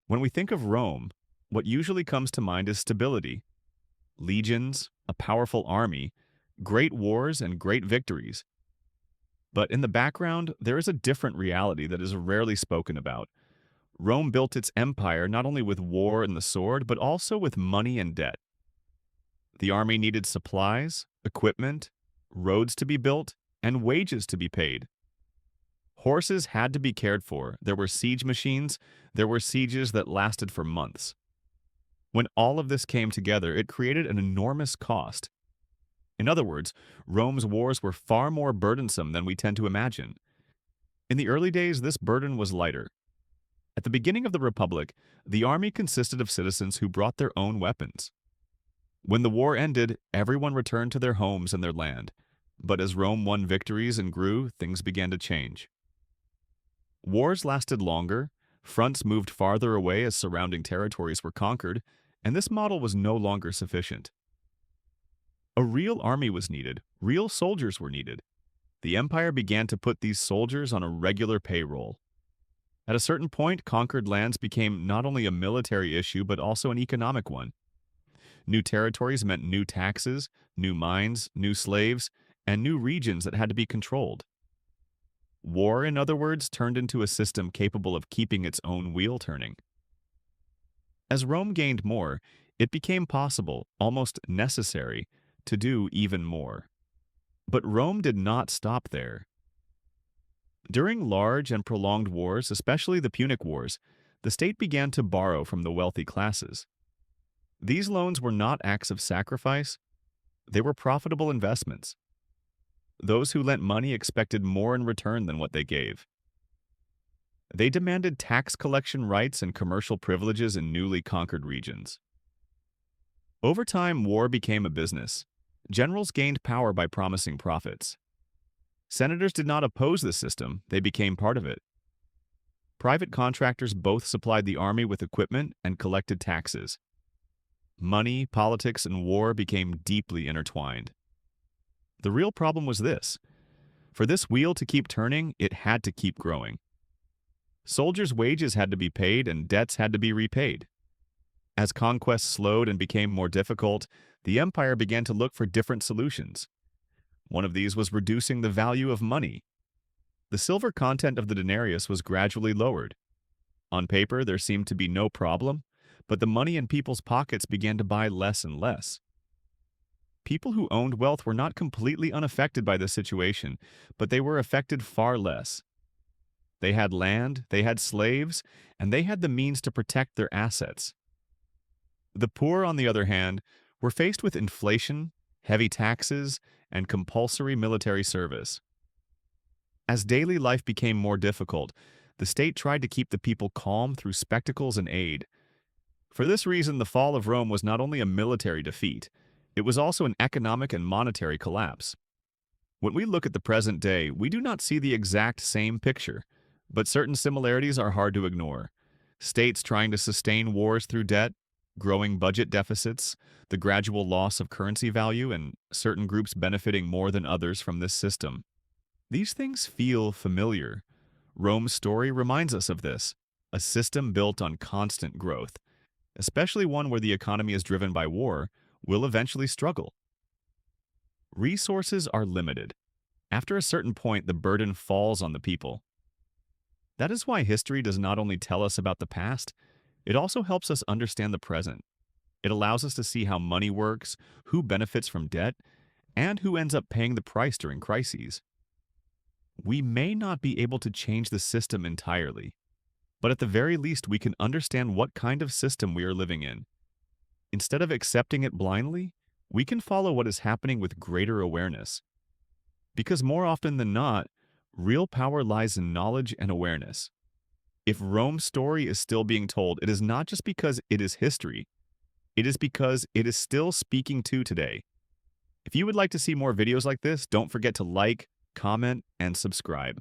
When we think of Rome, what usually comes to mind is stability, legions, a powerful army, great wars, and great victories. But in the background, there is a different reality that is rarely spoken about. Rome built its empire not only with war and the sword, but also with money and debt. The army needed supplies, equipment, roads to be built, and wages to be paid. Horses had to be cared for. There were siege machines. There were sieges that lasted for months. When all of this came together, it created an enormous cost. In other words, Rome's wars were far more burdensome than we tend to imagine. In the early days, this burden was lighter. At the beginning of the Republic, the army consisted of citizens who brought their own weapons. When the war ended, everyone returned to their homes and their land. But as Rome won victories and grew, things began to change. Wars lasted longer, fronts moved farther away as surrounding territories were conquered, and this model was no longer sufficient. A real army was needed, real soldiers were needed. The empire began to put these soldiers on a regular payroll. At a certain point, conquered lands became not only a military issue but also an economic one. New territories meant new taxes, new mines, new slaves, and new regions that had to be controlled. War, in other words, turned into a system capable of keeping its own wheel turning. As Rome gained more, it became possible, almost necessary, to do even more. But Rome did not stop there. During large and prolonged wars, especially the Punic Wars, the state began to borrow from the wealthy classes. These loans were not acts of sacrifice, they were profitable investments. Those who lent money expected more in return than what they gave. They demanded tax collection rights and commercial privileges in newly conquered regions. Over time, war became a business. Generals gained power by promising profits. Senators did not oppose the system, they became part of it. Private contractors both supplied the army with equipment and collected taxes. Money, politics, and war became deeply intertwined. The real problem was this. For this wheel to keep turning, it had to keep growing. Soldiers' wages had to be paid and debts had to be repaid. As conquests slowed and became more difficult, the empire began to look for different solutions. One of these was reducing the value of money. The silver content of the denarius was gradually lowered. On paper, there seemed to be no problem, but the money in people's pockets began to buy less and less. People who owned wealth were not completely unaffected by this situation, but they were affected far less. They had land, they had slaves, and they had the means to protect their assets. The poor, on the other hand, were faced with inflation, heavy taxes, and compulsory military service. As daily life became more difficult, the state tried to keep the people calm through spectacles and aid. For this reason, the fall of Rome was not only a military defeat, it was also an economic and monetary collapse. When we look at the present day, we do not see the exact same picture, but certain similarities are hard to ignore. States trying to sustain wars through debt, growing budget deficits, the gradual loss of currency value, and certain groups benefiting more than others from this system. These things feel familiar. Rome's story reminds us of this, a system built on constant growth, especially one where the economy is driven by war, will eventually struggle. Resources are limited. After a certain point, the burden falls on the people. That is why history does not only tell us about the past, it also helps us understand the present. It allows us to see how money works, who benefits from debt, and who ends up paying the price during crises. We may not be able to change the system entirely, but at the very least we can understand what kind of system we are living in. Instead of accepting it blindly, we can follow what is happening with greater awareness. Because more often than not, real power lies in knowledge and awareness. If Rome's story is still being told, it is not just because it is history. It is because it is still speaking to today. If you would like to see more videos like this, don't forget to like, comment, and subscribe.